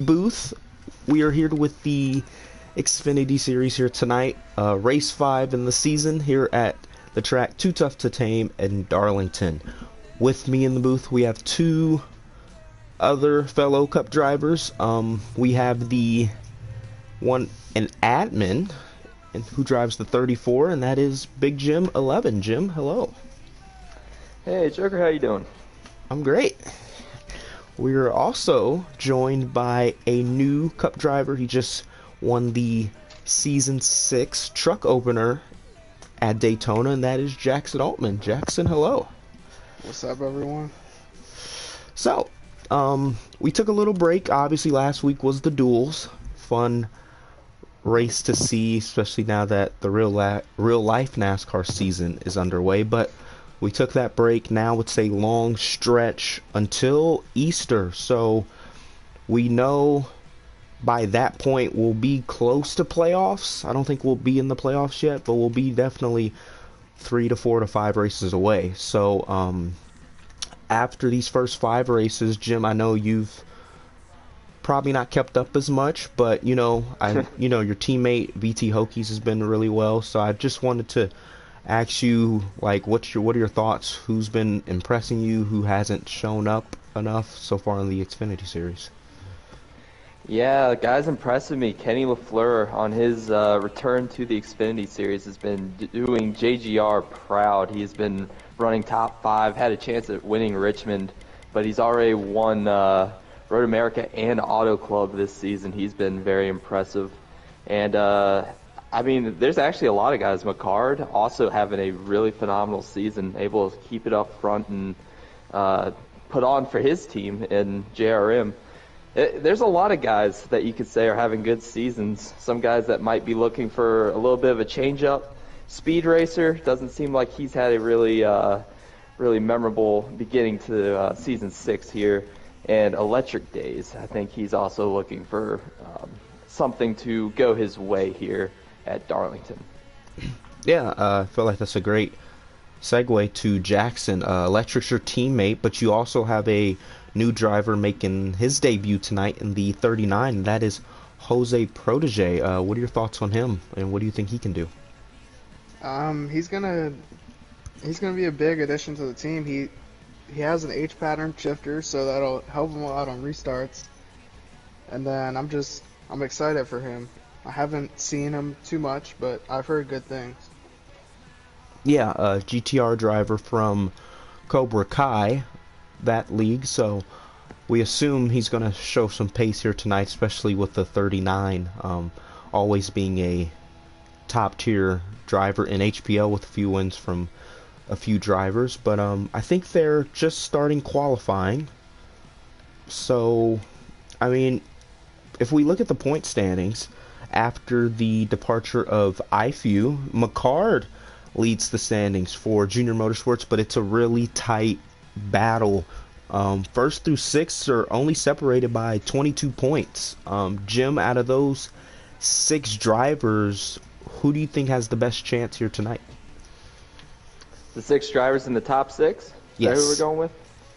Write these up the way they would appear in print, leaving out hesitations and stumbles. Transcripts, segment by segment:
booth. We are here with the Xfinity series here tonight. Race 5 in the season here at the track Too Tough to Tame in Darlington. With me in the booth, we have two other fellow Cup drivers. We have an admin who drives the 34, and that is Big Jim 11. Jim, hello. Hey, Joker, how you doing? I'm great. We're also joined by a new Cup driver. He just won the Season 6 truck opener at Daytona, and that is Jackson Altman. Jackson, hello. What's up, everyone? So, we took a little break. Obviously, last week was the duels. Fun race to see, especially now that the real life NASCAR season is underway. But we took that break. Now it's a long stretch until Easter. So we know by that point we'll be close to playoffs. I don't think we'll be in the playoffs yet, but we'll be definitely 3 to 4 to 5 races away. So after these first 5 races, Jim, I know you've probably not kept up as much, but your teammate VT Hokies has been really well. So I just wanted to ask you, like, what are your thoughts? Who's been impressing you? Who hasn't shown up enough so far in the Xfinity series? Yeah, the guy's impressing me. Kenny LaFleur on his return to the Xfinity series has been doing JGR proud. He's been running top 5, had a chance at winning Richmond, but he's already won Road America and Auto Club this season. He's been very impressive. And there's actually a lot of guys. McCard also having a really phenomenal season, able to keep it up front and put on for his team in JRM. There's a lot of guys that you could say are having good seasons. Some guys that might be looking for a little bit of a change-up. Speed Racer doesn't seem like he's had a really memorable beginning to Season 6 here. And Electric Days, I think he's also looking for something to go his way here at Darlington. Yeah, I feel like that's a great segue to Jackson. Electric's your teammate, but you also have a new driver making his debut tonight in the 39, and that is Jose Protege. What are your thoughts on him, and what do you think he can do? He's gonna be a big addition to the team. He has an H pattern shifter, so that'll help him out on restarts. And then I'm excited for him. I haven't seen him too much, but I've heard good things. Yeah, GTR driver from Cobra Kai, that league, so we assume he's going to show some pace here tonight, especially with the 39, always being a top-tier driver in HPL with a few wins from a few drivers. But I think they're just starting qualifying. So, if we look at the point standings, after the departure of IFU, McCard leads the standings for Junior Motorsports, but it's a really tight battle. First through 6th are only separated by 22 points. Jim, out of those 6 drivers, who do you think has the best chance here tonight? The 6 drivers in the top 6? Yes. Is that who we're going with?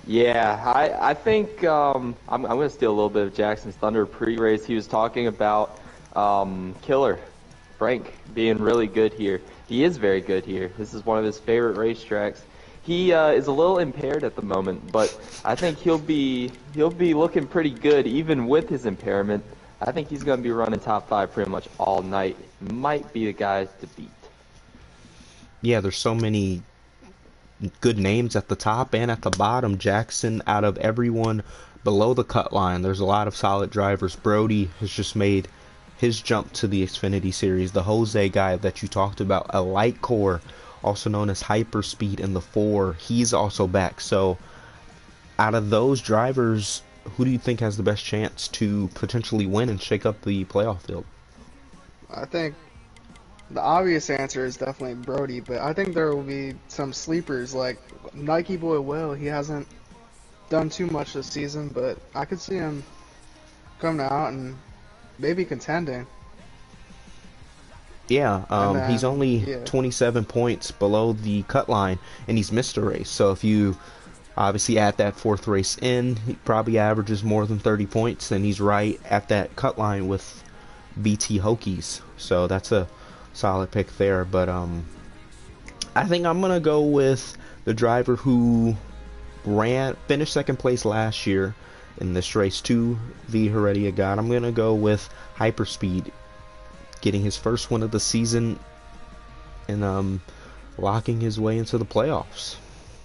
Yeah, I think I'm going to steal a little bit of Jackson's thunder pre-race. He was talking about Killer Frank being really good here. He is very good here. This is one of his favorite racetracks. He is a little impaired at the moment, but I think he'll be looking pretty good even with his impairment. I think he's going to be running top 5 pretty much all night. Might be the guy to beat. Yeah, there's so many good names at the top and at the bottom. Jackson, out of everyone below the cut line, there's a lot of solid drivers. Brody has just made his jump to the Xfinity series. The Jose guy that you talked about, a light core, also known as Hyperspeed in the 4, he's also back. So out of those drivers, who do you think has the best chance to potentially win and shake up the playoff field? I think the obvious answer is definitely Brody, but I think there will be some sleepers like Nike Boy Will. He hasn't done too much this season, but I could see him coming out and maybe contending. Yeah, he's only 27 points below the cut line, and he's missed a race. So if you Obviously, at that fourth race in, he probably averages more than 30 points, and he's right at that cut line with BT Hokies. So that's a solid pick there. But I think I'm gonna go with the driver who finished second place last year in this race to the Heredia God. I'm gonna go with Hyperspeed, getting his first win of the season and locking his way into the playoffs.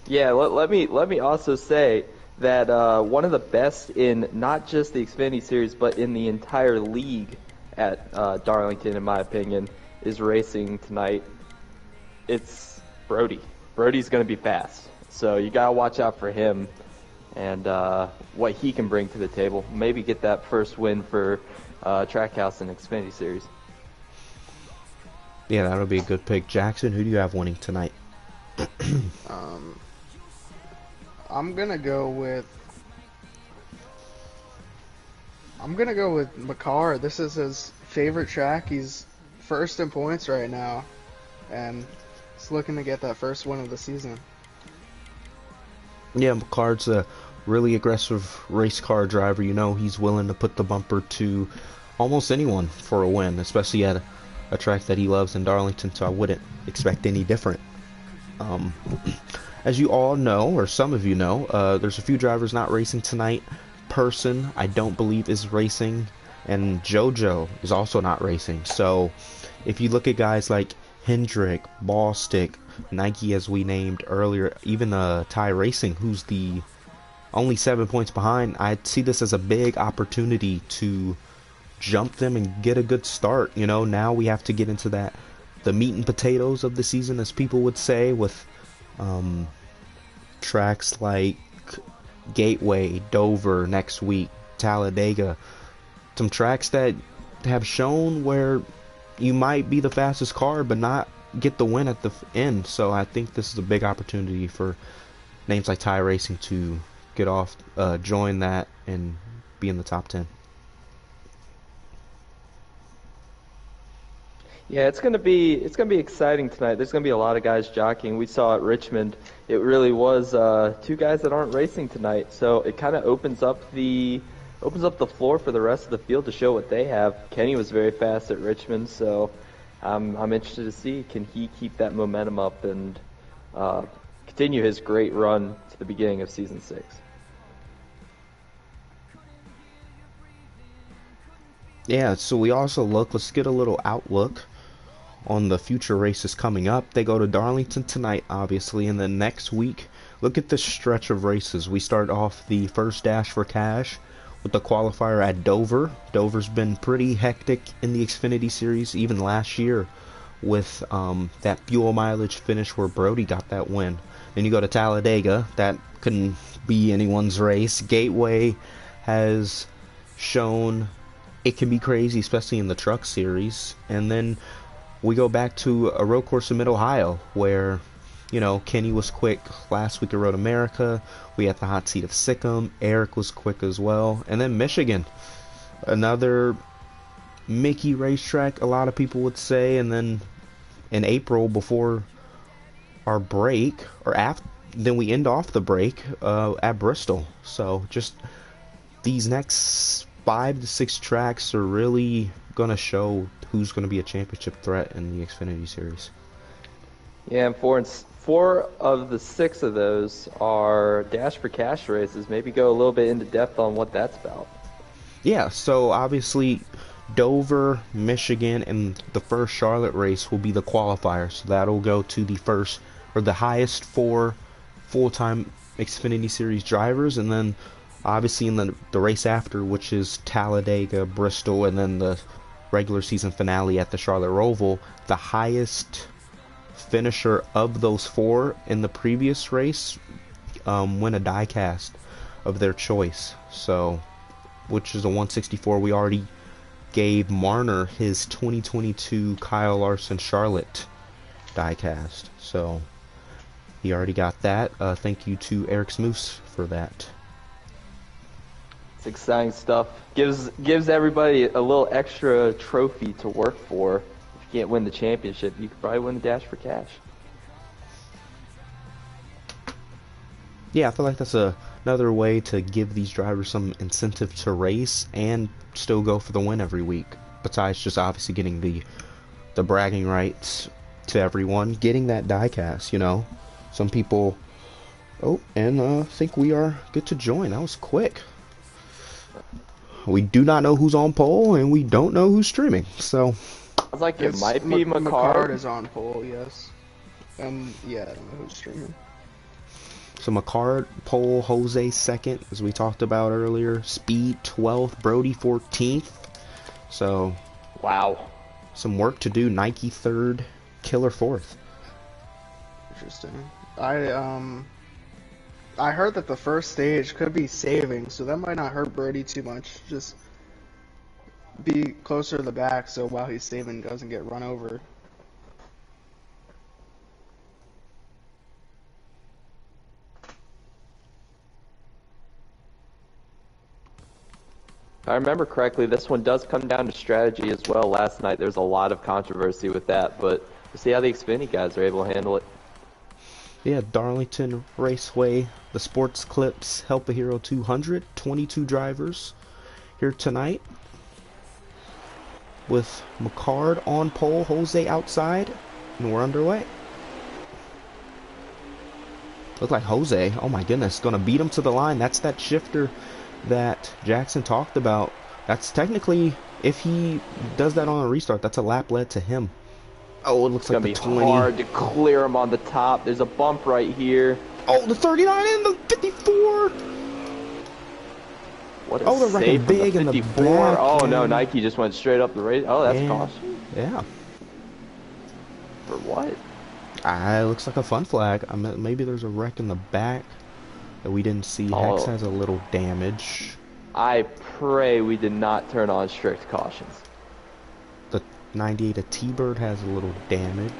Yeah, let me also say that one of the best in not just the Xfinity Series, but in the entire league at Darlington, in my opinion, is racing tonight. It's Brody. Brody's going to be fast, so you got to watch out for him and what he can bring to the table. Maybe get that first win for Trackhouse in Xfinity Series. Yeah, that'll be a good pick. Jackson, who do you have winning tonight? I'm gonna go with McCarr. This is his favorite track. He's first in points right now, and he's looking to get that first win of the season. Yeah, McCarr's a really aggressive race car driver. You know, he's willing to put the bumper to almost anyone for a win, especially at a track that he loves in Darlington, so I wouldn't expect any different. As you all know, or some of you know, there's a few drivers not racing tonight. Person, I don't believe, is racing, and JoJo is also not racing. So if you look at guys like Hendrick, Ballstick, Nike, as we named earlier, even Ty Racing, who's the only 7 points behind, I see this as a big opportunity to jump them and get a good start. You know, now we have to get into the meat and potatoes of the season, as people would say, with tracks like Gateway, Dover next week, Talladega, some tracks that have shown where you might be the fastest car but not get the win at the end. So I think this is a big opportunity for names like Ty Racing to get off, join that and be in the top 10. Yeah, it's gonna be exciting tonight. There's gonna be a lot of guys jockeying. We saw at Richmond, it really was two guys that aren't racing tonight. So it kind of opens up the floor for the rest of the field to show what they have. Kenny was very fast at Richmond, so I'm interested to see, can he keep that momentum up and continue his great run to the beginning of season 6. Yeah, so we also let's get a little outlook on the future races coming up. They go to Darlington tonight, obviously, and then next week, look at this stretch of races. We start off the first Dash for Cash with the qualifier at Dover. Dover's been pretty hectic in the Xfinity Series, even last year, with that fuel mileage finish where Brody got that win. Then you go to Talladega. That couldn't be anyone's race. Gateway has shown it can be crazy, especially in the truck series. And then we go back to a road course in Mid-Ohio where, you know, Kenny was quick last week at Road America. We had the hot seat of Sikkim. Eric was quick as well. And then Michigan, another Mickey racetrack, a lot of people would say. And then in April, before our break, or after, then we end off the break at Bristol. So just these next 5 to 6 tracks are really going to show who's going to be a championship threat in the Xfinity Series. Yeah, and four of the 6 of those are Dash for Cash races. Maybe go a little bit into depth on what that's about. Yeah, so obviously Dover, Michigan, and the first Charlotte race will be the qualifier. So that'll go to the first, or the highest 4 full-time Xfinity Series drivers, and then obviously in the race after, which is Talladega, Bristol, and then the regular season finale at the Charlotte Roval, the highest finisher of those 4 in the previous race win a diecast of their choice. So, which is a 164. We already gave Marner his 2022 Kyle Larson Charlotte diecast. So he already got that. Thank you to Eric Smoose for that. It's exciting stuff. Gives everybody a little extra trophy to work for. If you can't win the championship, you could probably win the Dash for Cash. Yeah, I feel like that's another way to give these drivers some incentive to race and still go for the win every week. Besides just obviously getting the bragging rights to everyone, getting that diecast, you know. Some people, oh, and think we are good to join. That was quick. We do not know who's on pole, and we don't know who's streaming. So, Sounds like it It's might be McCard McCard. is on pole, yes. And yeah, I don't know who's streaming. so McCard pole, Jose second, as we talked about earlier. Speed 12th, Brody 14th. So, Wow. some work to do. Nike third, Killer fourth. Interesting. I heard that the first stage could be saving, so that might not hurt Brody too much. Just be closer to the back, so while he's saving, doesn't get run over. If I remember correctly, this one does come down to strategy as well. Last night there's a lot of controversy with that, but we'll see how the Xfinity guys are able to handle it. Yeah, Darlington Raceway, the Sports Clips Help a Hero 200, 22 drivers here tonight. With McCard on pole, Jose outside, and we're underway. Look like Jose, oh my goodness, gonna beat him to the line. That's that shifter that Jackson talked about. That's technically, if he does that on a restart, that's a lap led to him. Oh, it looks It's like going the to be 20. hard to clear him on the top. There's a bump right here. Oh, the 39 and the 54. What a Oh, they're wrecking save from big the in the 54. back, Oh, no, and- Nike just went straight up the race. Oh, that's And- caution. Yeah. For what? Looks like a fun flag. I mean, maybe there's a wreck in the back that we didn't see. Oh. Hex has a little damage. I pray we did not turn on strict cautions. The 98 of T-Bird has a little damage.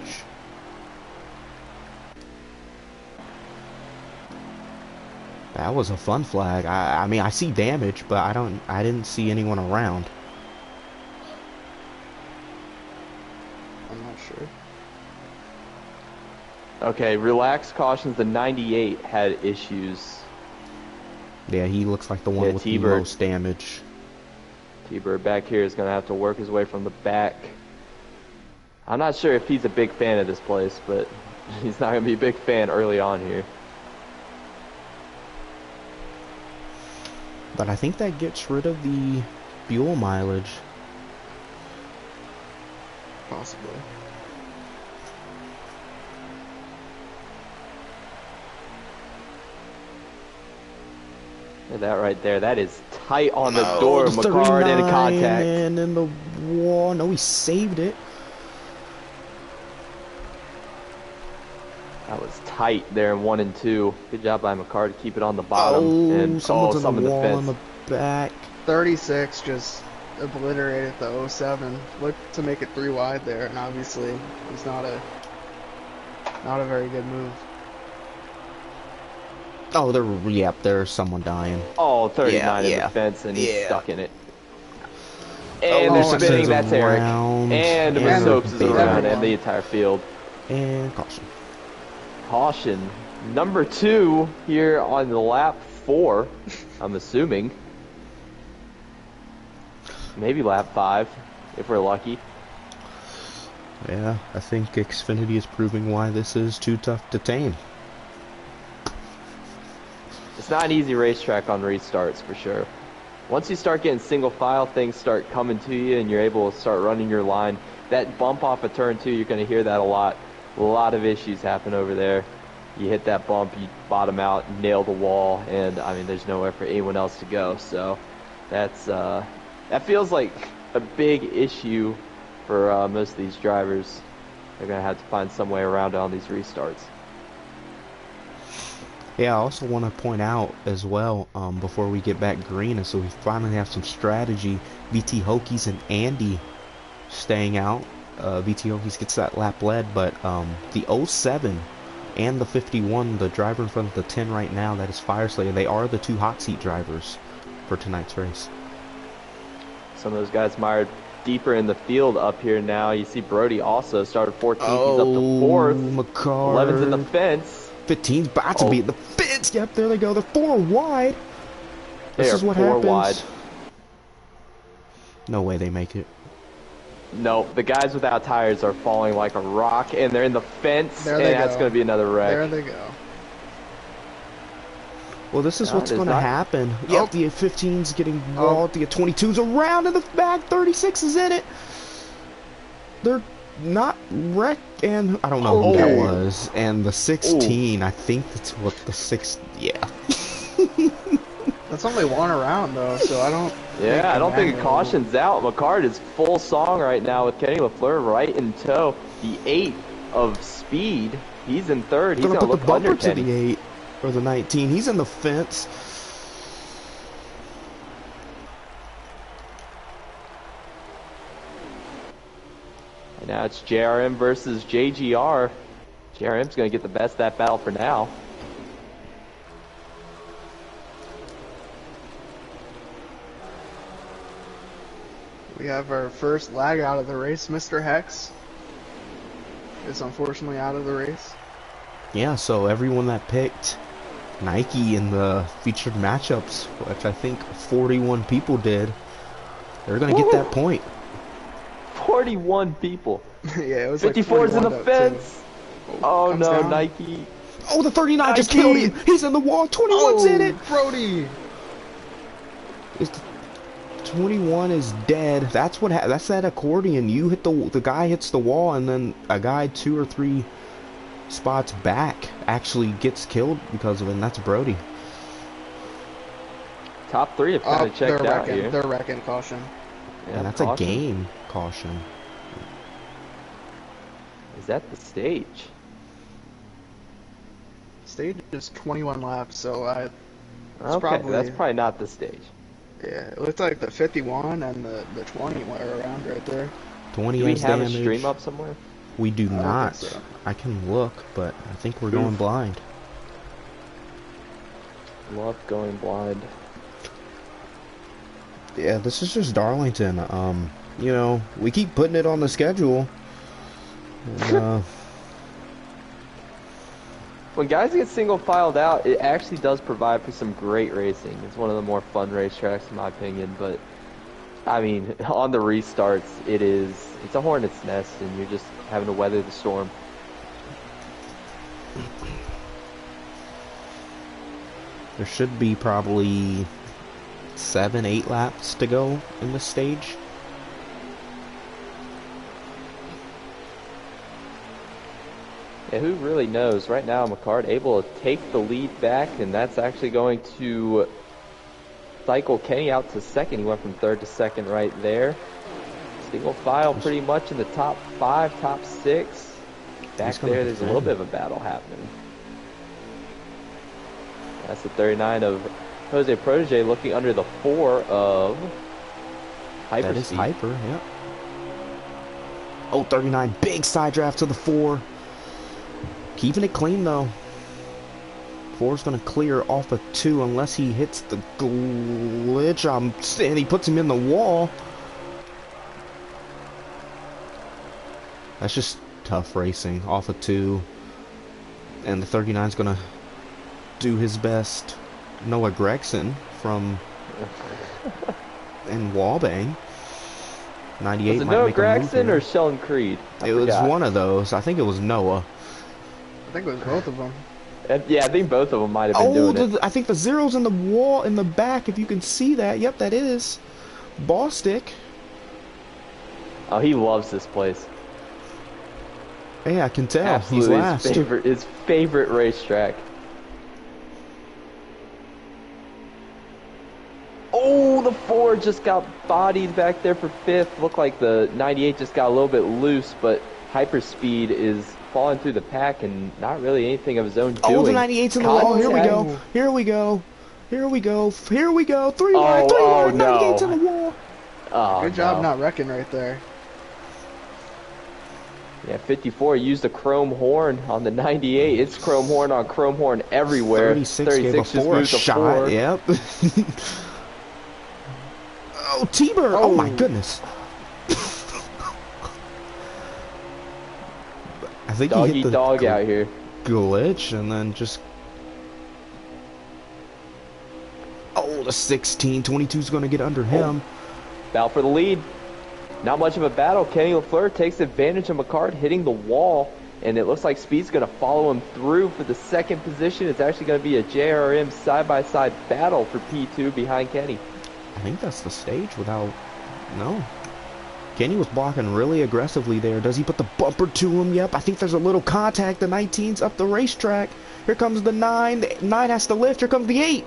That was a fun flag. I mean, I see damage, but I didn't see anyone around. I'm not sure. Okay, relax cautions. The 98 had issues. Yeah, he looks like the one Yeah, with the T-Bird. most damage. T-Bird back here is going to have to work his way from the back. I'm not sure if he's a big fan of this place, but he's not going to be a big fan early on here. But I think that gets rid of the fuel mileage. Possibly. Look at that right there. That is tight on the Oh, door. the McCard in 39 contact. And in the wall. No, he saved it. That was tight there in 1 and 2. Good job by McCard to keep it on the bottom. Oh, and someone's some in in the the wall in fence. the back. 36 just obliterated the 07. Looked to make it 3 wide there, and obviously it was not a very good move. Oh, there's someone dying. Oh, 39 in Yeah. the fence, and he's Yeah. stuck in it. And they're there's spinning. Sexton's That's Eric. around, And and Masopes is Bailey. around, and the entire field. And caution. Caution. Number 2 here on the lap 4, I'm assuming. Maybe lap 5, if we're lucky. Yeah, I think Xfinity is proving why this is too tough to tame. It's not an easy racetrack on restarts, for sure. Once you start getting single file, things start coming to you, and you're able to start running your line. That bump off of turn 2, you're going to hear that a lot. A lot of issues happen over there. You hit that bump, you bottom out, nail the wall, and I mean, there's nowhere for anyone else to go. So that's that feels like a big issue for most of these drivers. They're gonna have to find some way around it on these restarts. Yeah, I also want to point out as well, before we get back green, and so we finally have some strategy. VT Hokies and Andy staying out. VT Hokies gets that lap led, but the 07 and the 51, the driver in front of the 10 right now, that is Fireslayer, they are the 2 hot seat drivers for tonight's race. Some of those guys mired deeper in the field up here now. You see Brody also started 14th. He's up to 4th. McCard. 11's in the fence. 15's about to Oh. be in the fence. minutes. Yep, there they go. They're 4 wide. This They is are what 4 happens. wide. No way they make it. No, the guys without tires are falling like a rock, and they're in the fence, There and they that's go. going to be another wreck. There they go. Well, this is No, what's it is going to not. happen. Oh. Yep, the 15's getting walled. The 22's around in the back. 36 is in it. They're not wrecked, and I don't know who that Okay. was. And the 16, I think that's what the 6. Yeah. That's only one around though, so I don't. Yeah, I don't think a Emmanuel- caution's out. McCart is full song right now with Kenny LaFleur right in tow. The 8 of speed. He's in third. He's Gonna going to put the look under bumper to Kenny. the 8 or the 19. He's in the fence. And now it's JRM versus JGR. JRM's going to get the best of that battle for now. We have our first lag out of the race. Mr. Hex is unfortunately out of the race. Yeah, so everyone that picked Nike in the featured matchups, which I think 41 people did, they're gonna get that point. 41 people. Yeah, it was like 54's in the 41 to 2. fence. Oh Comes no, down. Nike. Oh, the 39 just Nike! killed him. He's in the wall. 21's in it. Brody! It's 21 is dead. That's what. That's that accordion. You hit the guy hits the wall, and then a guy 2 or 3 spots back actually gets killed because of it. And that's Brody. Top 3 have kind of checked they're out wrecking. here. They're wrecking caution. Yeah, And that's caution. a game caution. Is that the stage? Stage is 21 left, so Okay, probably- that's probably not the stage. yeah, it looks like the 51 and the 20 were around right there. 20 Do we has have damage. a stream up somewhere? We do don't not. think so. I can look, but I think we're going blind. Love going blind. Yeah, this is just Darlington. You know, we keep putting it on the schedule. And, When guys get single filed out, it actually does provide for some great racing. It's one of the more fun racetracks in my opinion, but I mean, on the restarts, it's a hornet's nest and you're just having to weather the storm. there should be probably 7, 8 laps to go in the stage. Yeah, who really knows? Right now, McCart able to take the lead back, and that's actually going to cycle Kenny out to second. He went from third to second right there. Single file pretty much in the top 5, top 6. Back He's gonna there, there's a little defend. bit of a battle happening. That's the 39 of Jose Protege looking under the 4 of That is Hyperspeed. Hyper, yeah. Oh, 39, big side draft to the 4. Keeping it clean, though. 4's going to clear off of 2 unless he hits the glitch. And he puts him in the wall. That's just tough racing off of 2. And the 39's going to do his best. Noah Gregson from and Wallbang. 98 Was it might Noah make a move Gregson here. or Sheldon Creed? I It was forgot. one of those. I think it was Noah. I think it was both of them. Yeah, I think both of them might have been Oh, doing it. I think the zero's in the wall in the back. If you can see that, yep, that is Bostic. Oh, he loves this place. Yeah, I can tell. Absolutely He's last. his favorite racetrack. Oh, the 4 just got bodied back there for 5th. Looked like the 98 just got a little bit loose, but Hyperspeed is falling through the pack and not really anything of his own doing. Oh, the 98's in the wall. Here we go. Contact. Here we go. Here we go. Here we go. 3 Oh, wide. 3 oh, wide. no. 98's in the wall. Oh, Good job no. not wrecking right there. Yeah, 54 used a chrome horn on the 98. It's chrome horn on chrome horn everywhere. 36 gave a just 4 a moved to shot. 4. Yep. Oh, T-Bird. Oh, my goodness. I think he Doggy hit the dog out here. glitch and then just the 16. 22's going to get under him. Battle for the lead. Not much of a battle. Kenny LaFleur takes advantage of McCart hitting the wall, and it looks like Speed's going to follow him through for the second position. It's actually going to be a JRM side-by-side battle for P2 behind Kenny. I think that's the stage without... No. Kenny was blocking really aggressively there. Does he put the bumper to him? Yep. I think there's a little contact. The 19's up the racetrack. Here comes the 9. The 9 has to lift. Here comes the 8.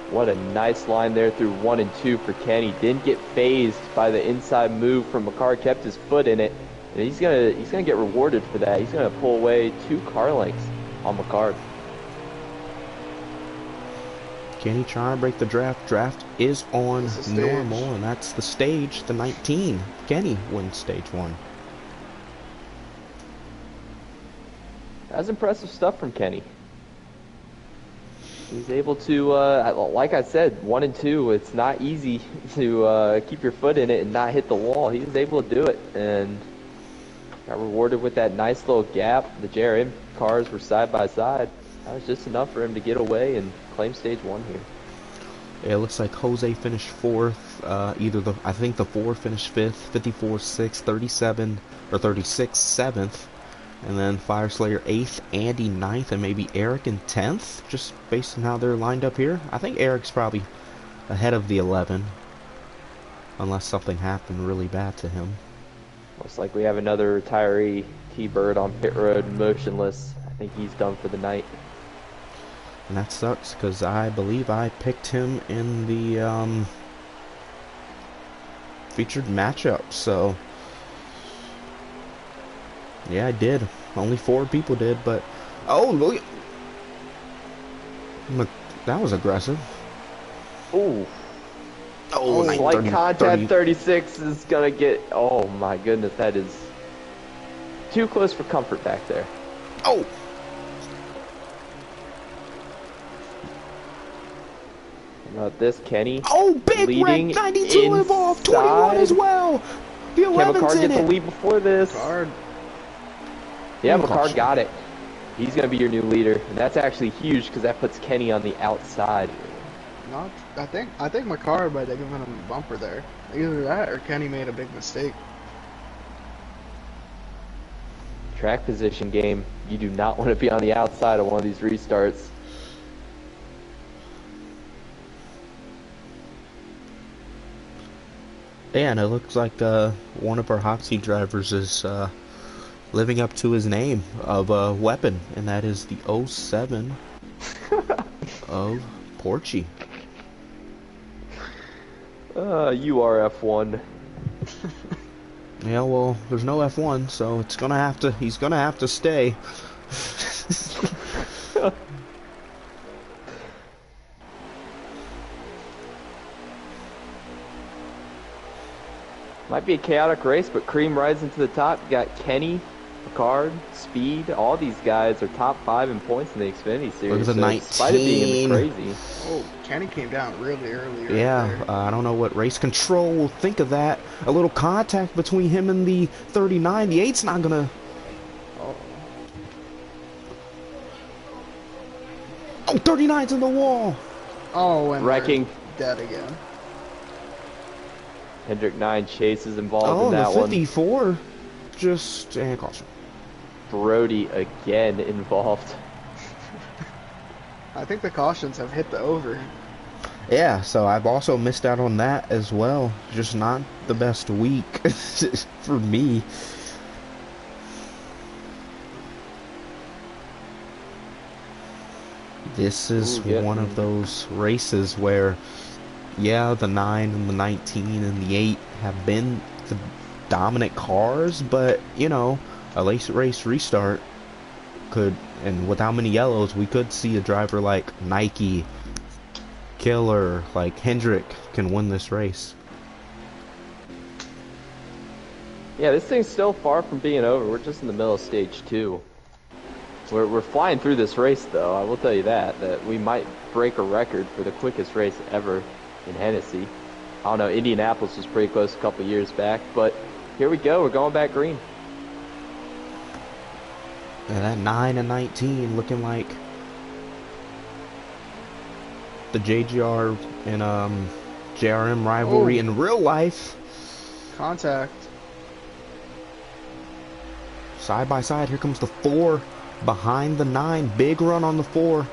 What a nice line there through 1 and 2 for Kenny. Didn't get phased by the inside move from McCart. Kept his foot in it, and he's gonna get rewarded for that. He's gonna pull away 2 car lengths on McCart. Kenny trying to break the draft. Draft is on normal, and that's the stage. The 19. Kenny wins stage 1. That's impressive stuff from Kenny. He's able to, like I said, 1 and 2, it's not easy to keep your foot in it and not hit the wall. He was able to do it and got rewarded with that nice little gap. The JRM cars were side by side. That was just enough for him to get away and claim stage 1 here. Yeah, it looks like Jose finished 4th. I think the 4 finished 5th, 54 6th, 37 or 36 7th. And then Fireslayer 8th, Andy 9th, and maybe Eric in 10th, just based on how they're lined up here. I think Eric's probably ahead of the 11, unless something happened really bad to him. Looks like we have another retiree, T-Bird, on pit road, motionless. I think he's done for the night. And that sucks, because I believe I picked him in the featured matchup, so... Yeah, I did. Only 4 people did, but... Oh, look! That was aggressive. Ooh. Oh, slight contact 36 is gonna get... Oh my goodness, that is too close for comfort back there. Oh! How about this, Kenny? Oh, big wreck! 92 involved! 21 as well! The 11's Can McCart in get the lead before this? Yeah, McCart got it. He's going to be your new leader, and that's actually huge because that puts Kenny on the outside. I think McCart might have given him a bumper there. Either that or Kenny made a big mistake. Track position game. You do not want to be on the outside of one of these restarts. Yeah, and it looks like one of our hot seat drivers is living up to his name of a weapon, and that is the 07 of Porchy. You are F1. Yeah, well, there's no F1, so he's gonna have to stay. Might be a chaotic race, but Cream rides into the top. You got Kenny, Picard, Speed. All these guys are top 5 in points in the Xfinity series. Look at the 19. Despite it being crazy. Oh, Kenny came down really early. Yeah, I don't know what race control will think of that. A little contact between him and the 39. The 8's not gonna... Oh, 39's in the wall! Oh, and wrecking. Dead again. Hendrick 9 Chase is involved in that one. Oh, the 54 just... and caution. Brody again involved. I think the cautions have hit the over. Yeah, so I've also missed out on that as well. Just not the best week for me. This is one of those races where, yeah, the 9 and the 19 and the 8 have been the dominant cars, but, you know, a race restart could, and with how many yellows, we could see a driver like Nike, Killer, like Hendrick can win this race. Yeah, this thing's still far from being over. We're just in the middle of stage 2. We're flying through this race, though. I will tell you that we might break a record for the quickest race ever in Hennessy. I don't know, Indianapolis was pretty close a couple years back, but here we go. We're going back green. And that 9 and 19 looking like the JGR and JRM rivalry in real life. Contact. Side by side, here comes the 4 behind the 9. Big run on the 4.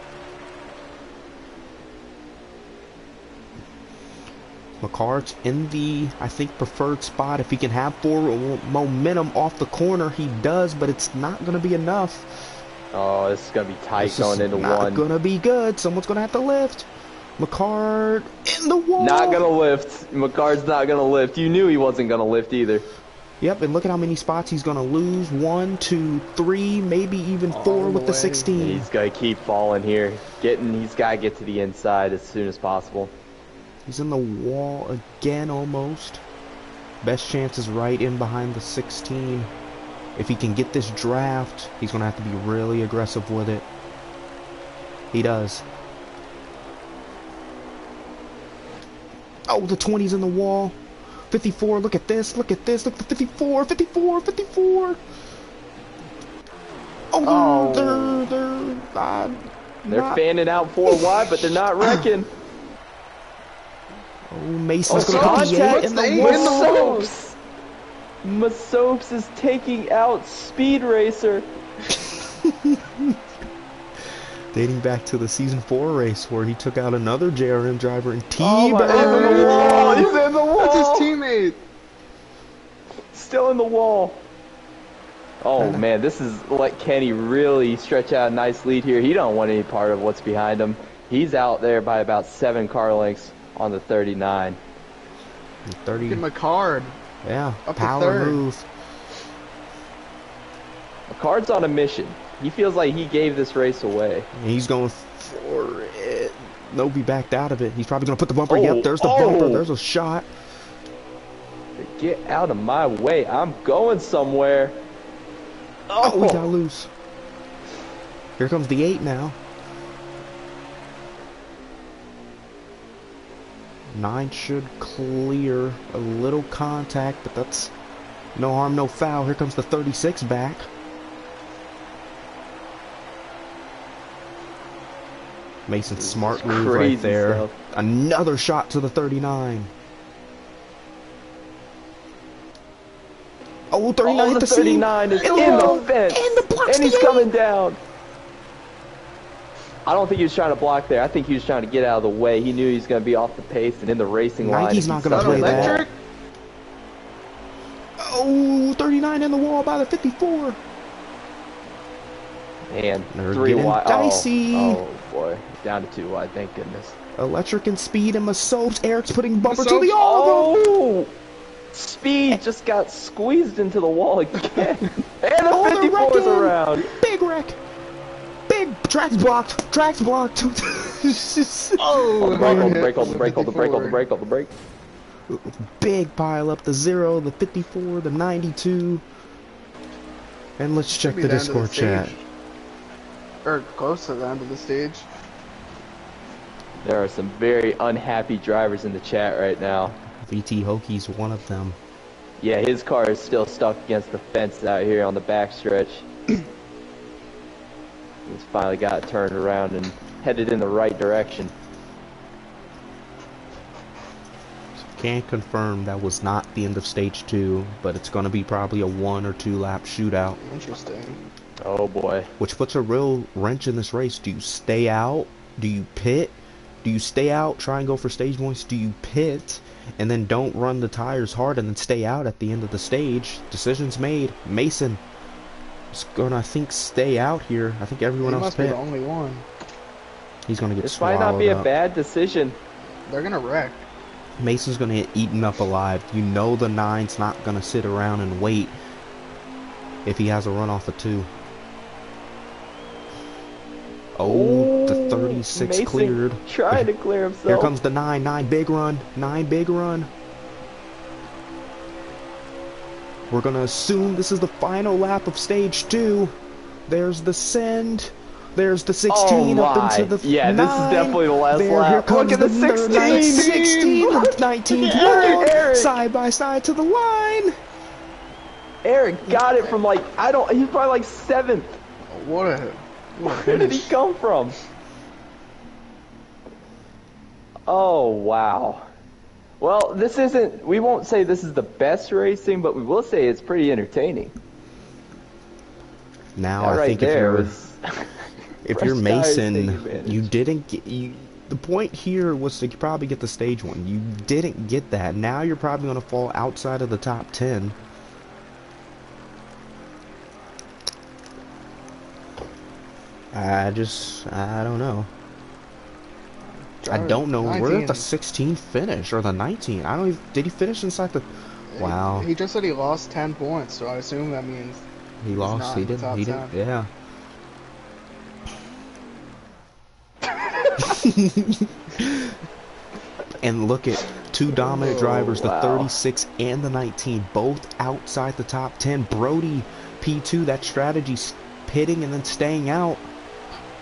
McCart's in the, I think, preferred spot. If he can have forward momentum off the corner, he does, but it's not going to be enough. Oh, this is going to be tight This going is into not one. going to be good. Someone's going to have to lift. McCart in the wall. Not going to lift. McCart's not going to lift. You knew he wasn't going to lift either. Yep, and look at how many spots he's going to lose. 1, 2, 3, maybe even 4 with the 16. He's going to keep falling here. He's got to get to the inside as soon as possible. He's in the wall again almost. Best chance is right in behind the 16. If he can get this draft, he's going to have to be really aggressive with it. He does. Oh, the 20's in the wall. 54, look at this, look at this, look at the 54, 54, 54. Oh, They're fanning out 4 wide, but they're not wrecking. Oh, Mason's going to get the 8 in the wall. Masopes is taking out Speed Racer. Dating back to the season 4 race where he took out another JRM driver and He's in the T-Bag. He's in the wall. That's his teammate. Still in the wall. Oh man, this is let Kenny really stretch out a nice lead here. He don't want any part of what's behind him. He's out there by about 7 car lengths on the 39. 30. Give him a card. Yeah, Up to power third. move. McCard's on a mission. He feels like he gave this race away. And he's going for it. Nobody backed out of it. He's probably going to put the bumper. Oh, Yep, there's the bumper. There's a shot. Get out of my way. I'm going somewhere. Oh, we got loose. Here comes the 8 now. 9 should clear a little contact, but that's no harm, no foul. Here comes the 36 back. Mason's smart move crazy right there. stuff. Another shot to the 39. Oh, 39 hit the 39 is in wall. the fence. And he's coming down. I don't think he was trying to block there. I think he was trying to get out of the way. He knew he was going to be off the pace and in the racing line. Nike's not going to play that. Electric? Oh, 39 in the wall by the 54. Man, They're 3 getting wide. dicey. Oh boy, down to 2 wide. Thank goodness. Electric and speed and Masopes. Eric's putting bumper to Masopes. the all. Oh, Speed just got squeezed into the wall again. And the Oh, 54 is around. Big wreck. Big tracks blocked. Tracks blocked. Oh, Hold the brake, hold the brake, hold the brake, hold the brake, hold the brake. Big pile up. The 0, the 54, the 92. And let's check Be the the end of the Discord chat. stage. Or close to the end of the stage. There are some very unhappy drivers in the chat right now. VT Hoki's one of them. Yeah, his car is still stuck against the fence out here on the backstretch. He's finally got it turned around and headed in the right direction. Can't confirm that was not the end of stage 2, but it's going to be probably a 1 or 2 lap shootout. Interesting. Oh boy. Which puts a real wrench in this race. Do you stay out? Do you pit? Do you stay out, try and go for stage points? Do you pit and then don't run the tires hard and then stay out at the end of the stage? Decisions made. Mason is going to, I think, stay out here. I think everyone He else must be pit. the only one. He's going to get This swallowed might not be a up. bad decision. They're gonna wreck. Mason's going to get eaten up alive. You know the 9's not going to sit around and wait if he has a run off of 2. Oh, the 36 Mason cleared. trying to clear himself. Here comes the 9. 9 big run. 9 big run. We're going to assume this is the final lap of stage 2. There's the send. There's the 16 up into the 9. Yeah, this is definitely the last lap. Here comes Look at the 16. 16. The 19 Eric. side by side to the line. Eric got it from like, he's probably like 7th. What a Where did he come from? Oh, wow. Well, this isn't, we won't say this is the best racing, but we will say it's pretty entertaining. Now That I right think there was if you're fresh tires taking Mason, advantage. you didn't get the point here was to probably get the stage one. You didn't get that. Now you're probably going to fall outside of the top 10. I don't know. I don't know. We're at the 16th finish or the 19th. I don't even, did he finish inside the? Wow. He just said he lost 10 points, so I assume that means He he's lost. not He in the didn't. top He 10. didn't. Yeah. And look at two dominant drivers, the wow. 36 and the 19, both outside the top 10. Brody, P2, that strategy's pitting and then staying out.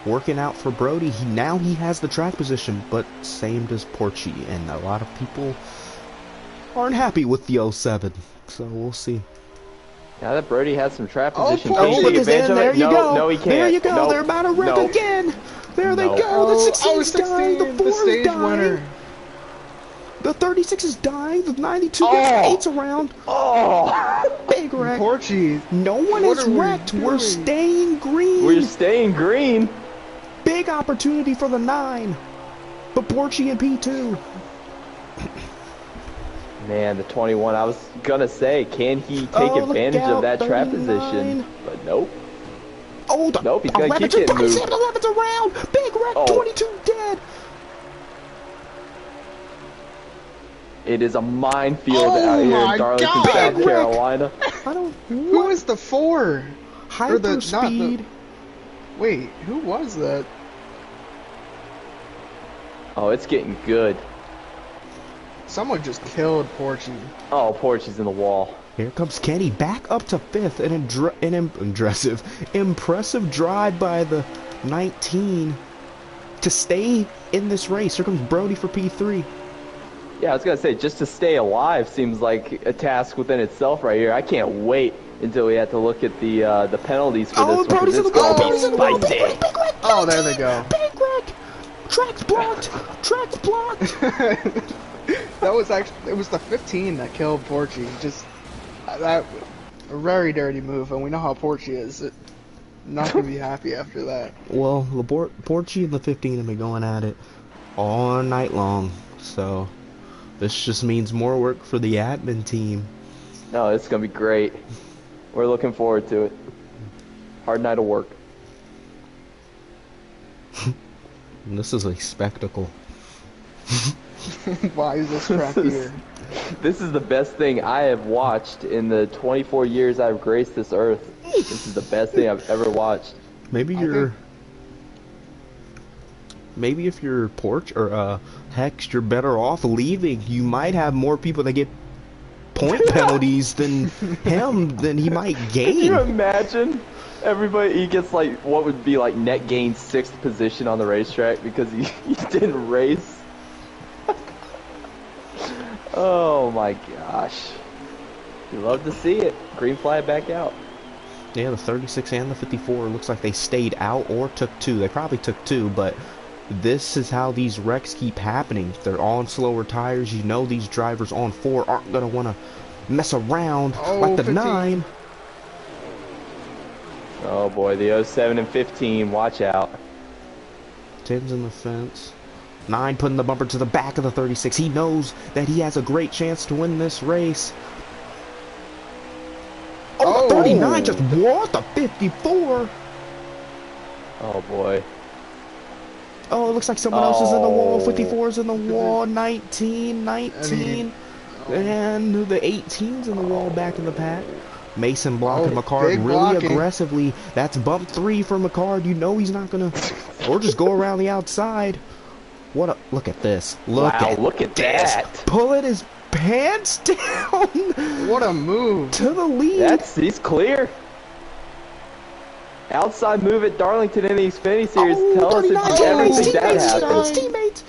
Working out for Brody. Now he has the track position, but same does Porchy. And a lot of people aren't happy with the 07. So we'll see. Now that Brody has some track position, Porchy. can he take advantage of there it? you go. No, he can't. There you go. Nope. They're about to wreck Nope. again. There they Nope. go. The 16's dying. The 4's stage dying. winner. The 36 is dying. The 92 Oh. gets 8's around. Oh! Big wreck. Porchy. No one What is are we wrecked. We're doing? staying green. We're staying green. Big opportunity for the 9. But Porchy and P2. Man, the 21, I was gonna say, can he take Oh, look advantage out, of that trap 39. position? But nope. Oh, the Nope, he's gonna keep 11's getting moved. 11's around. Big wreck. Oh. 22 dead. It is a minefield Oh out here my in Darlington, God. South Big wreck. Carolina. I don't. Who is the 4? Or the- not Hyperspeed. Wait, who was that? Oh, it's getting good. Someone just killed Porchy. Oh, Porchy's in the wall. Here comes Kenny back up to 5th. Impressive drive by the 19 to stay in this race. Here comes Brody for P3. Yeah, I was gonna say, just to stay alive seems like a task within itself right here. I can't wait until we have to look at the penalties for this one. 'Cause Brody's in the it's wall. gonna Brody's be in the wall. Big spicy. wreck. Big wreck. Oh, there they go. Big wreck. Track's blocked. Track's blocked. That was actually, it was the 15 that killed Porchy. Just, that, a very dirty move, and we know how Porchy is. Not gonna be happy after that. Well, the Porchy and the 15 have been going at it all night long. So this just means more work for the admin team. No, it's gonna be great. We're looking forward to it. Hard night of work. And this is a spectacle. Why is this crap here? This is the best thing I have watched in the 24 years I've graced this earth. This is the best thing I've ever watched. Maybe maybe if you're Porch or Hex, you're better off leaving. You might have more people that get point penalties than him. Than he might Can you gain. imagine? Everybody, he gets like what would be like net gain 6th position on the racetrack because he didn't race. Oh my gosh. You love to see it. Green flag back out. Yeah, the 36 and the 54 looks like they stayed out or took 2. They probably took 2, but this is how these wrecks keep happening. If they're on slower tires, you know these drivers on 4 aren't going to want to mess around like the 15. 9. Oh boy, the 07 and 15, watch out. 10's in the fence. 9 putting the bumper to the back of the 36. He knows that he has a great chance to win this race. Oh, the 39 just what? The 54. Oh boy. Oh, it looks like someone else is in the wall. Oh. 54 is in the wall. 19. And the 18's in the wall back in the pack. Mason blocking Oh, McCard big really blocking. aggressively. That's bump 3 for McCard. You know he's not going to... Or just go around the outside. What a... Look at this. Look at this. that. Pulling his pants down What a move! to the lead. He's clear. Outside move at Darlington in the Xfinity series. Tell us if you ever think that happens. Teammates.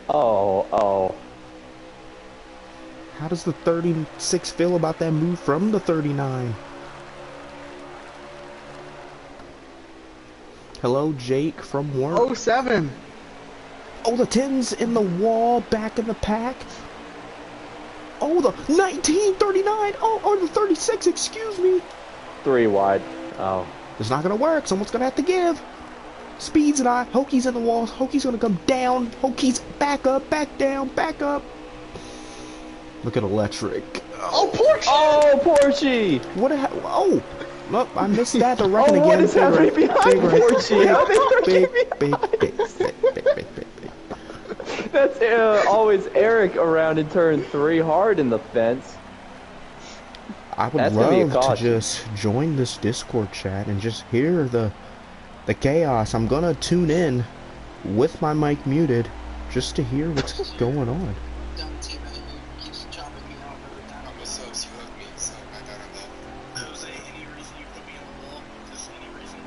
Oh. How does the 36 feel about that move from the 39? Hello, Jake from work. 07. Oh, the 10's in the wall, back in the pack. Oh, the 1939. Oh, or the 36, excuse me. 3 wide. Oh. It's not going to work. Someone's going to have to give. Speed's not. Hokey's in the walls. Hokey's going to come down. Hokey's back up, back down, back up. Look at Electric. Oh, Porch! Oh, Porchy! What a... Oh! Nope, I missed that. They're wrecking Oh, again. what is happening behind Porchy? How they Big. That's always Eric around in turn 3 hard in the fence. I would That's gonna be a love to caution. just join this Discord chat and just hear the chaos. I'm gonna tune in with my mic muted just to hear what's going on. Dumb teammate who keeps chopping me off every time. I'm masopes, you hooked me, so I got on that. Jose, any reason you put me on the wall? Just any reason?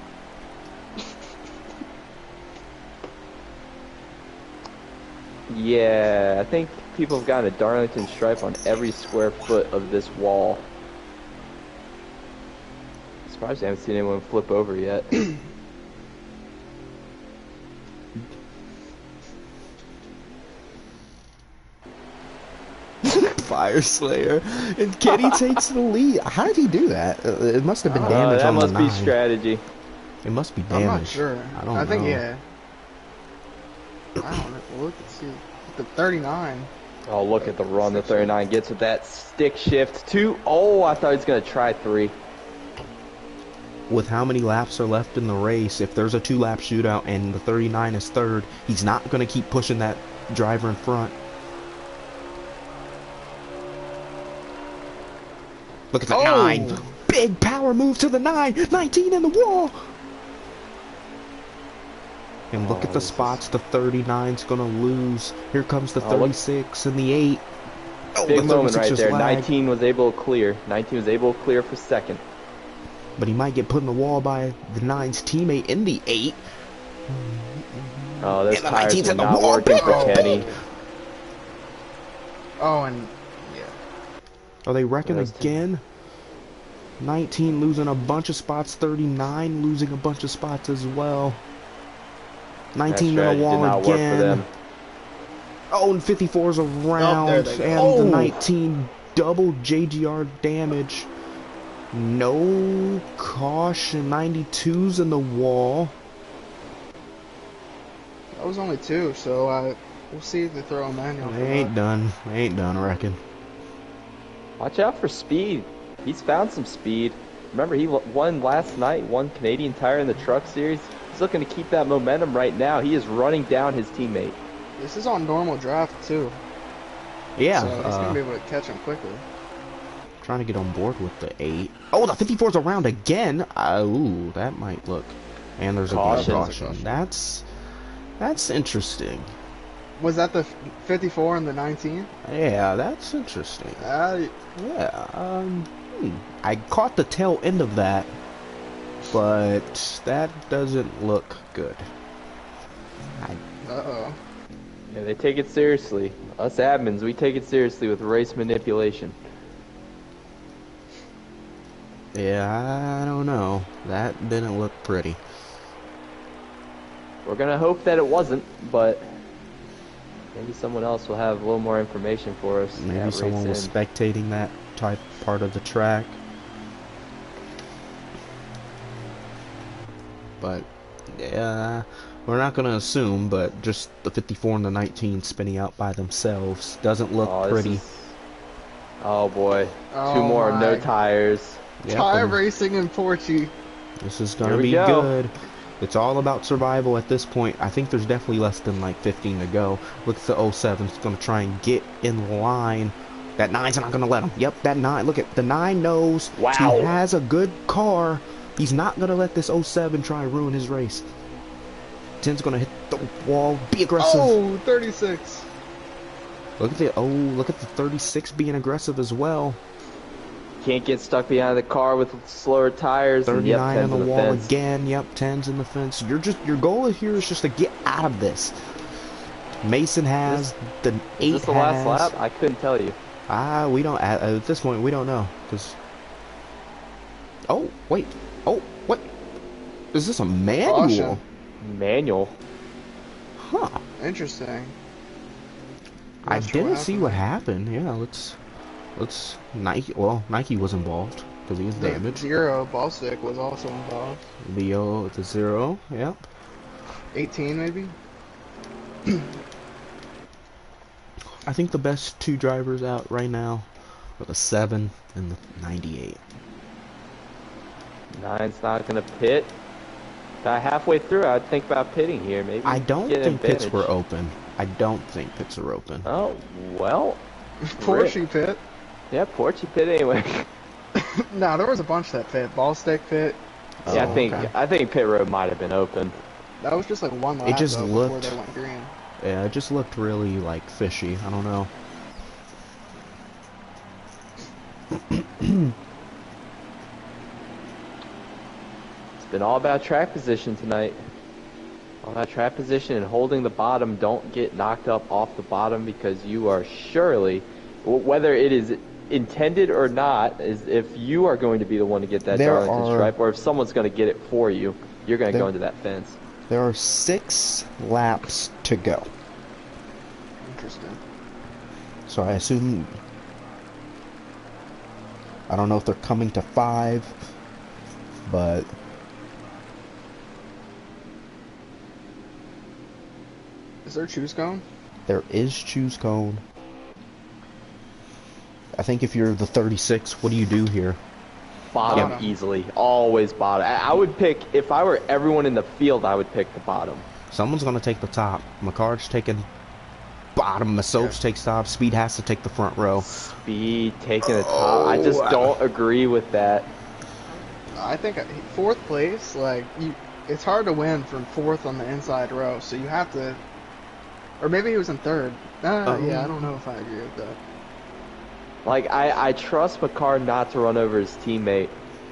Yeah, I think people have gotten a Darlington stripe on every square foot of this wall. I'm surprised I haven't seen anyone flip over yet. Fire Slayer, and Kenny takes the lead. How did he do that? It must have been damage that on must the be 9. strategy. It must be I'm damage. not sure. I don't I think, know. yeah. I don't know. Look and see. The 39. Oh, look at the run the 39 gets with that stick shift. 2. Oh, I thought he was going to try 3. With how many laps are left in the race, if there's a 2-lap shootout and the 39 is third, he's not going to keep pushing that driver in front. Look at the 9. Big power move to the 9. 19 in the wall. And look at the spots the 39's going to lose. Here comes the 36 and the 8. Oh, Big the moment 36 right just there. lagged. 19 was able to clear. 19 was able to clear for second. But he might get put in the wall by the 9's teammate in the 8. Oh, those And the tires 19's were in the not wall. working Big for roll, Kenny. big. Oh, and yeah. Are they wrecking Those again? 19 losing a bunch of spots. 39 losing a bunch of spots as well. 19 in the strategy did wall not work for again. them. Oh, and 54's around. there they go. And Oh. the 19 double JGR damage. No caution. 92's in the wall. That was only 2, so we'll see if they throw a manual. They ain't done. They ain't done, I reckon. Watch out for speed. He's found some speed. Remember, he won last night, won Canadian Tire in the Truck Series. He's looking to keep that momentum right now. He is running down his teammate. This is on normal draft, too. Yeah. So he's going to be able to catch him quickly. Trying to get on board with the 8. Oh, the 54's around again. Ooh, that might look. And there's a Caution. caution. That's interesting. Was that the 54 and the 19? Yeah, that's interesting. Yeah. I caught the tail end of that, but that doesn't look good. Uh-oh. Yeah, they take it seriously. Us admins, we take it seriously with race manipulation. Yeah, I don't know. That didn't look pretty. We're gonna hope that it wasn't, but maybe someone else will have a little more information for us. Maybe at someone race was end. spectating that type part of the track. But yeah, we're not gonna assume, but just the 54 and the 19 spinning out by themselves doesn't look Oh, this pretty. is- Oh boy, Oh 2 more, my. no tires. Yep, Tire and racing in Porchy. this is Here gonna we be go. good. It's all about survival at this point. I think there's definitely less than like 15 to go. Look at the 07. It's gonna try and get in line. That 9's not gonna let him. Yep, that 9. Look at the 9 knows Wow. he has a good car. He's not gonna let this 07 try and ruin his race. 10's gonna hit the wall. Be aggressive. Oh, 36. Look at the 36 being aggressive as well. Can't get stuck behind the car with slower tires. And yep, 39 10's on the in wall fence. again. Yep, 10's in the fence. Your goal here is just to get out of this. Mason has the 8 Is this the last lap? I couldn't tell you. We don't at this point we don't know because. Oh wait! Oh what? Is this a manual? Caution. Manual. Huh. Interesting. I Not sure didn't see what there. happened. Yeah, let's Nike. Well, Nike was involved because he was The damaged. zero ball stick was also involved. Leo with the 0. Yep. 18 maybe. I think the best two drivers out right now are the 7 and the 98. Nine's not gonna pit. About halfway through, I'd think about pitting here. Maybe I don't get an think pits advantage. were open. I don't think pits are open. Oh well. Porsche pit. Yeah, Porchy pit anyway. Nah, there was a bunch that fit. Ball stick pit. Yeah, Oh, okay. I think pit road might have been open. That was just like one It lap just though before looked. they went green. Yeah, it just looked really like fishy. I don't know. It's been all about track position tonight. All about track position and holding the bottom. Don't get knocked up off the bottom because you are surely, whether it is intended or not, is if you are going to be the one to get that Darlington stripe, or if someone's going to get it for you, you're going to go into that fence. There are 6 laps to go. Interesting. So I assume. I don't know if they're coming to 5, but. Is there a choose cone? There is choose cone. I think if you're the 36, what do you do here? Bottom Yeah. easily. Always bottom. I would pick, if I were everyone in the field, I would pick the bottom. Someone's going to take the top. McCart's taking bottom. Masopes takes top. Speed has to take the front row. Speed taking the top. I just don't agree with that. I think 4th place, like it's hard to win from 4th on the inside row, so you have to. Or maybe he was in 3rd. Yeah, I don't know if I agree with that. Like, I trust McCarr not to run over his teammate,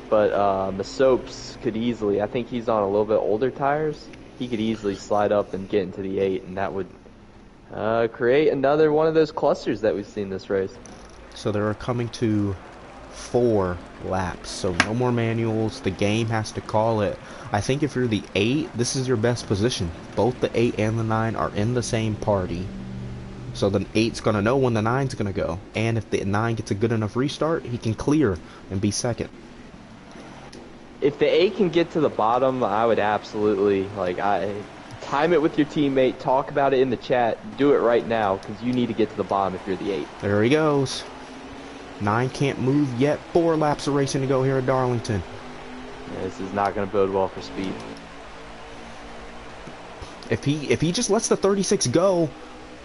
but Masopes could easily, I think he's on a little bit older tires, he could easily slide up and get into the 8, and that would create another one of those clusters that we've seen this race. So they're coming to 4 laps. So no more manuals. The game has to call it. I think if you're the 8, this is your best position. Both the 8 and the 9 are in the same party. So the 8's going to know when the 9's going to go. And if the 9 gets a good enough restart, he can clear and be second. If the 8 can get to the bottom, I would absolutely, time it with your teammate, talk about it in the chat, do it right now, because you need to get to the bottom if you're the 8. There he goes. 9 can't move yet. 4 laps of racing to go here at Darlington. Yeah, this is not going to bode well for speed. If he just lets the 36 go,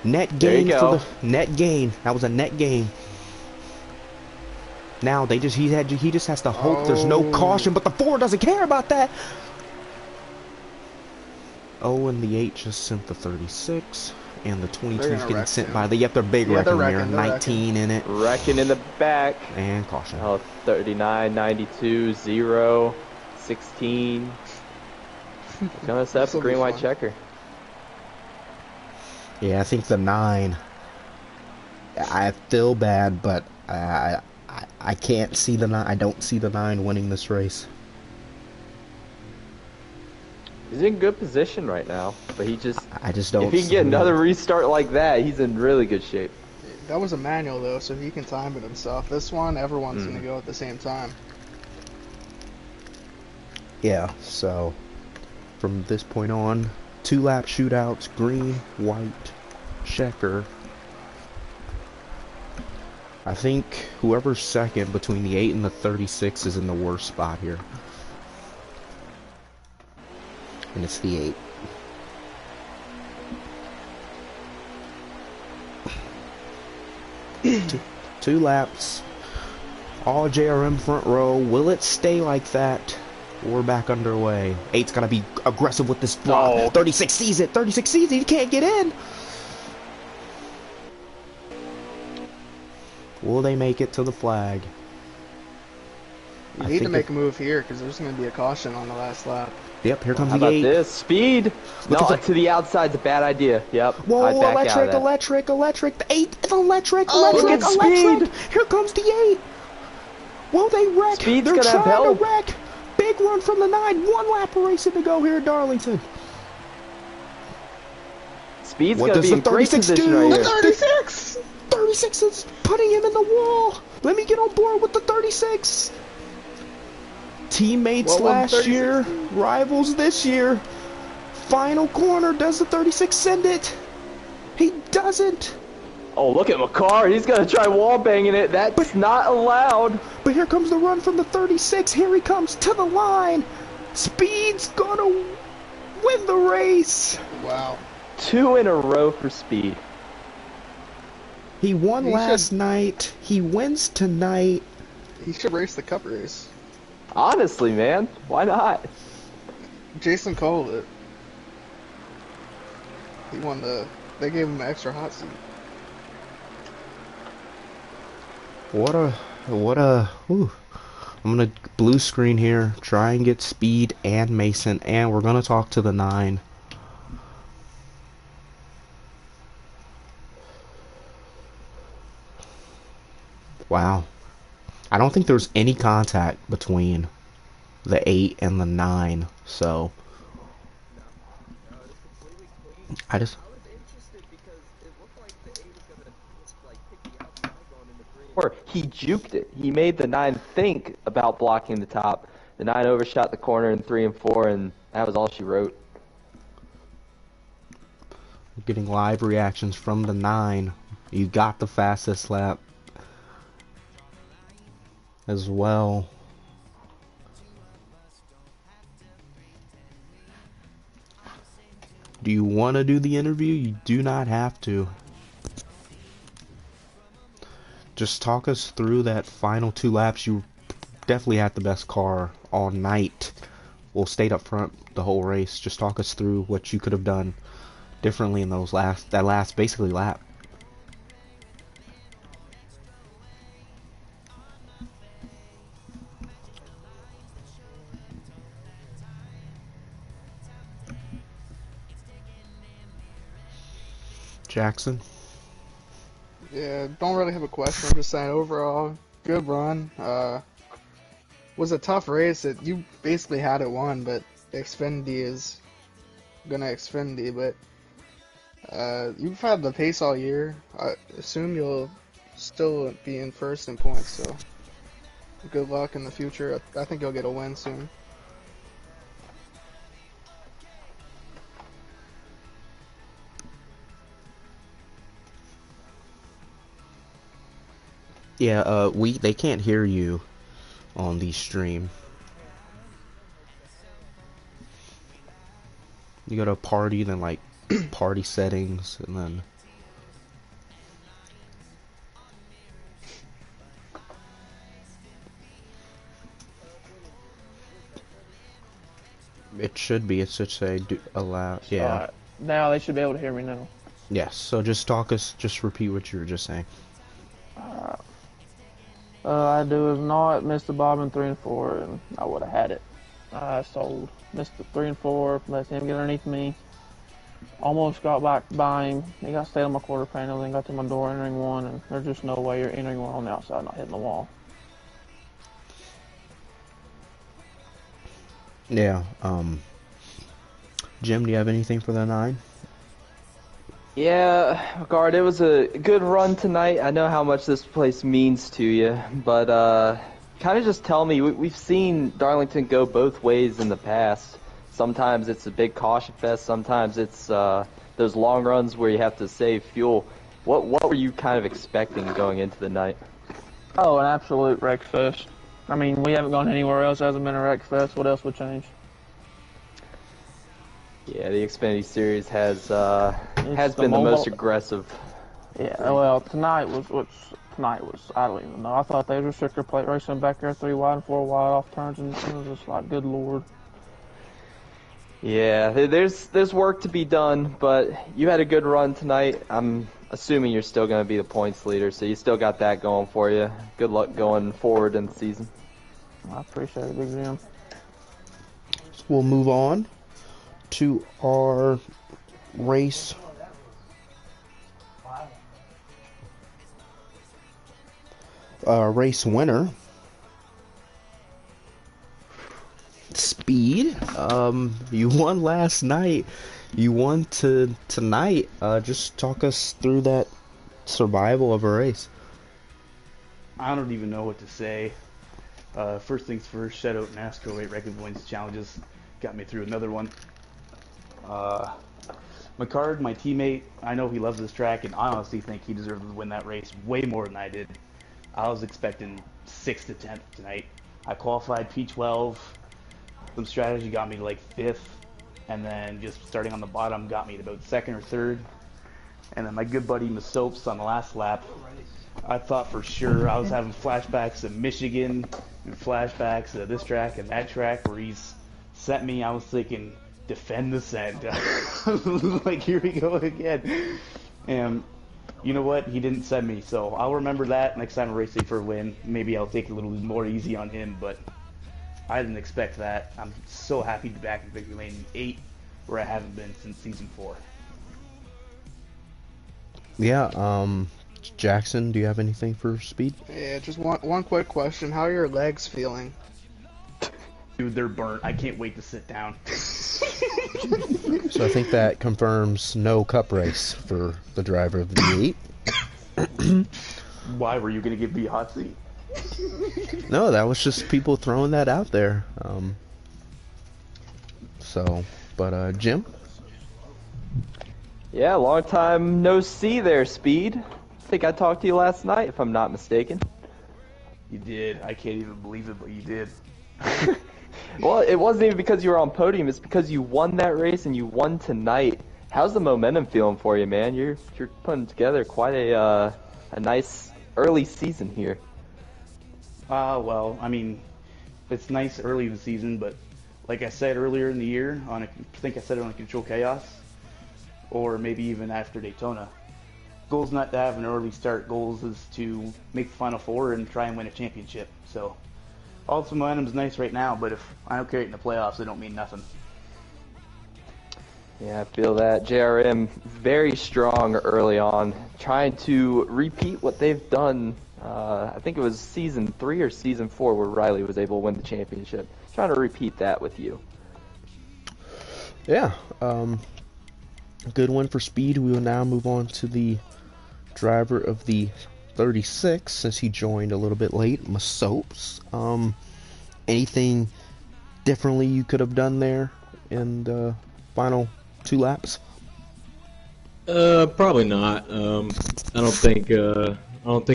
net gain for the net gain. That was a net gain. Now he just has to hope there's no caution, but the 4 doesn't care about that. Oh, and the 8 just sent the 36, and the 22's getting sent by the. Yep, they're big wrecking here. 19 in it. Wrecking in the back. And caution. Oh, 39, 92, 0, 16. Gonna set up a green-white checker. Yeah, I think the 9. I feel bad, but I can't see the 9. I don't see the 9 winning this race. He's in good position right now, but I just don't. If he can get another restart like that, he's in really good shape. That was a manual though, so he can time it himself. This one, everyone's gonna go at the same time. Yeah, so from this point on, 2-lap shootouts, green, white, checker. I think whoever's second between the 8 and the 36 is in the worst spot here. And it's the 8. Two laps. All JRM front row. Will it stay like that? We're back underway. 8's got to be aggressive with this block. No. 36 sees it. 36 sees it. He can't get in. Will they make it to the flag? You need to make a move here because there's going to be a caution on the last lap. Yep, here comes How the about 8. this? Speed! No, to the outside's a bad idea. Yep. Whoa, I'd back out of that. electric. The 8 is electric. look at speed. Here comes the 8. Will they wreck? Speed's They're gonna have trying help. to wreck. Big run from the 9. 1 lap of racing to go here at Darlington. Speed's What gonna does be the in great 36 position do? right The here. 36! 36 is putting him in the wall. Let me get on board with the 36. Teammates What will the last 36 year, do? rivals this year. Final corner, does the 36 send it? He doesn't. Oh, look at McCarr. He's gonna try wall banging it. That's not allowed. But here comes the run from the 36. Here he comes to the line. Speed's gonna win the race. Wow. 2 in a row for Speed. He won He last should- night. He wins tonight. He should race the cup race. Honestly, man, why not? Jason called it. He won the. They gave him an extra hot seat. What a, ooh. I'm gonna blue screen here, try and get Speed and Mason, and we're gonna talk to the 9. Wow. I don't think there's any contact between the 8 and the 9, so I just Or he juked it. He made the 9 think about blocking the top. The 9 overshot the corner in 3 and 4, and that was all she wrote. getting live reactions from the 9. You got the fastest lap as well. Do you want to do the interview? You do not have to. Just talk us through that final 2 laps. You definitely had the best car all night. Well, stayed up front the whole race. Just talk us through what you could have done differently in those that last basically lap. Jackson. Yeah, don't really have a question. I'm just saying overall, good run. Was a tough race. You basically had it won, but Xfinity is gonna Xfinity. But you've had the pace all year. I assume you'll still be in first in points. So good luck in the future. I think you'll get a win soon. Yeah, they can't hear you on the stream. You go to party, then like party settings, and then it should be. It should say do allow. Yeah. Alright, now they should be able to hear me now. Yes. So just just repeat what you were just saying. I do have not missed the bob in 3 and 4, and I would have had it. I sold, missed the 3 and 4, let him get underneath me. Almost got back by him. He got stayed on my quarter panel, then got to my door entering 1, and there's just no way you're entering 1 on the outside, not hitting the wall. Yeah. Jim, do you have anything for the 9? Yeah, guard, it was a good run tonight. I know how much this place means to you, but kind of just tell me, we've seen Darlington go both ways in the past. Sometimes it's a big caution fest, sometimes it's those long runs where you have to save fuel. What were you kind of expecting going into the night? Oh, an absolute wreck fest. I mean, we haven't gone anywhere else, hasn't been a wreck fest. What else would change? Yeah, the Xfinity Series has been the most aggressive. Yeah, well, tonight was, I don't even know. I thought they were restrictor plate racing back there 3 wide and 4 wide off turns, and it was just like, good lord. Yeah, there's work to be done, but you had a good run tonight. I'm assuming you're still going to be the points leader, so you still got that going for you. Good luck going forward in the season. I appreciate it, Big Jim. So we'll move on to our race winner. Speed. You won last night. you won tonight. Just talk us through that survival of a race. I don't even know what to say. First things first, shout out NASCAR Weight Record Points Challenges. Got me through another one. McCard, my teammate, I know he loves this track, and I honestly think he deserved to win that race way more than I did. I was expecting 6th to 10th tonight. I qualified P12. Some strategy got me to like 5th, and then just starting on the bottom got me to about 2nd or 3rd. And then my good buddy Masopes on the last lap, I thought for sure I was having flashbacks of Michigan and flashbacks of this track and that track where he's set me. I was thinking, defend the send. Like, here we go again. And you know what? He didn't send me, so I'll remember that next time I'm racing for a win. Maybe I'll take it a little more easy on him, but I didn't expect that. I'm so happy to be back in victory lane 8, where I haven't been since season 4. Yeah, Jackson, do you have anything for Speed? Yeah, just one quick question. How are your legs feeling? Dude, they're burnt. I can't wait to sit down. So I think that confirms no cup race for the driver of the 8. Why were you going to give me a hot seat? No, that was just people throwing that out there. Jim? Yeah, long time no see there, Speed. I think I talked to you last night, if I'm not mistaken. You did. I can't even believe it, but you did. Well, it wasn't even because you were on podium. It's because you won that race and you won tonight. How's the momentum feeling for you, man? You're putting together quite a nice early season here. Well, I mean, it's nice early in the season, but like I said earlier in the year, I think I said it on Control Chaos, or maybe even after Daytona, goal's not to have an early start. Goals is to make the Final Four and try and win a championship. So all the momentum's nice right now, but if I don't carry it in the playoffs, it don't mean nothing. Yeah, I feel that. JRM very strong early on, trying to repeat what they've done. I think it was season 3 or season 4 where Riley was able to win the championship. Trying to repeat that with you. Yeah, good one for Speed. We will now move on to the driver of the 36, since he joined a little bit late, Masopes. Anything differently you could have done there in the final 2 laps? Probably not. I don't think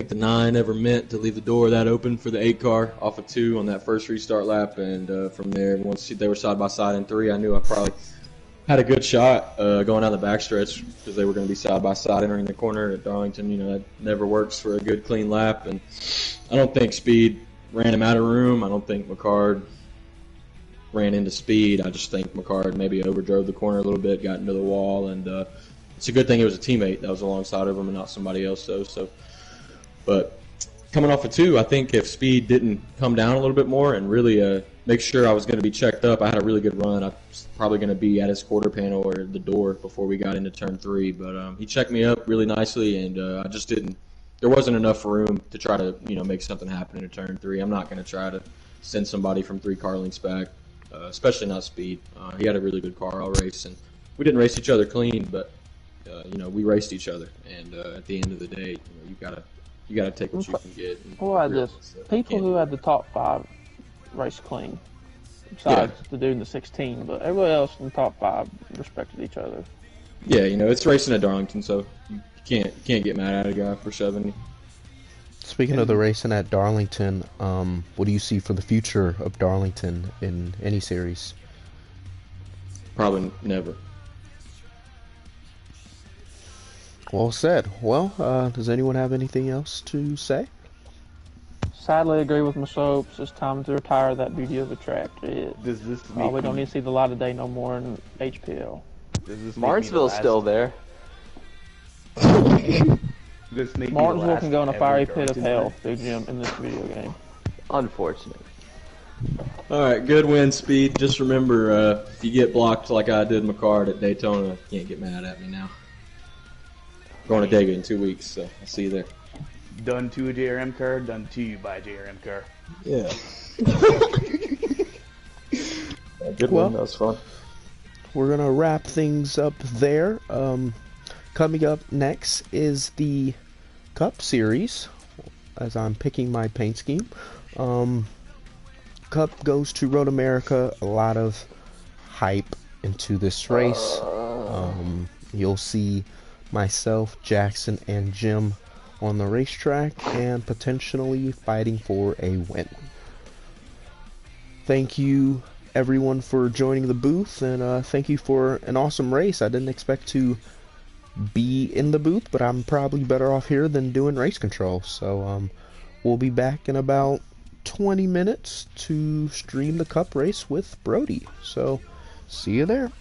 the 9 ever meant to leave the door that open for the 8 car off of 2 on that first restart lap, and from there, once they were side by side in 3, I knew I probably had a good shot going down the backstretch because they were going to be side by side entering the corner at Darlington. You know, that never works for a good clean lap, and I don't think Speed ran him out of room. I don't think McCard ran into Speed. I just think McCard maybe overdrove the corner a little bit, got into the wall, and it's a good thing it was a teammate that was alongside of him and not somebody else. But coming off of 2, I think if Speed didn't come down a little bit more and really make sure I was going to be checked up, I had a really good run. I was probably going to be at his quarter panel or the door before we got into turn 3. But he checked me up really nicely, and I just didn't. There wasn't enough room to try to make something happen in turn 3. I'm not going to try to send somebody from 3 car lengths back, especially not Speed. He had a really good car all race, and we didn't race each other clean, but we raced each other. And at the end of the day, you gotta take what you can get. Who had this? People who had the top 5 race clean, besides the dude in the 16, but everybody else in the top 5 respected each other. Yeah, it's racing at Darlington, so you can't get mad at a guy for 70. Speaking of the racing at Darlington, what do you see for the future of Darlington in any series? Probably never. Well said. Well, does anyone have anything else to say? Sadly, agree with Masopes. It's time to retire that beauty of the track. Does this we don't need to see the light of day no more in HPL. Martinsville's still there. Martinsville can go in a fiery pit of hell, through Jim, in this video game. Unfortunate. All right, good win, Speed. Just remember, if you get blocked like I did McCard at Daytona, you can't get mad at me now. Going to Dega in 2 weeks, so I'll see you there. Done to a JRM car, done to you by a JRM car. Yeah. Good one. That was fun. we're gonna wrap things up there. Coming up next is the Cup Series, as I'm picking my paint scheme. Cup goes to Road America. A lot of hype into this race. You'll see myself, Jackson, and Jim on the racetrack and potentially fighting for a win. Thank you everyone for joining the booth, and thank you for an awesome race. I didn't expect to be in the booth, but I'm probably better off here than doing race control. So we'll be back in about 20 minutes to stream the Cup race with Brody. So see you there.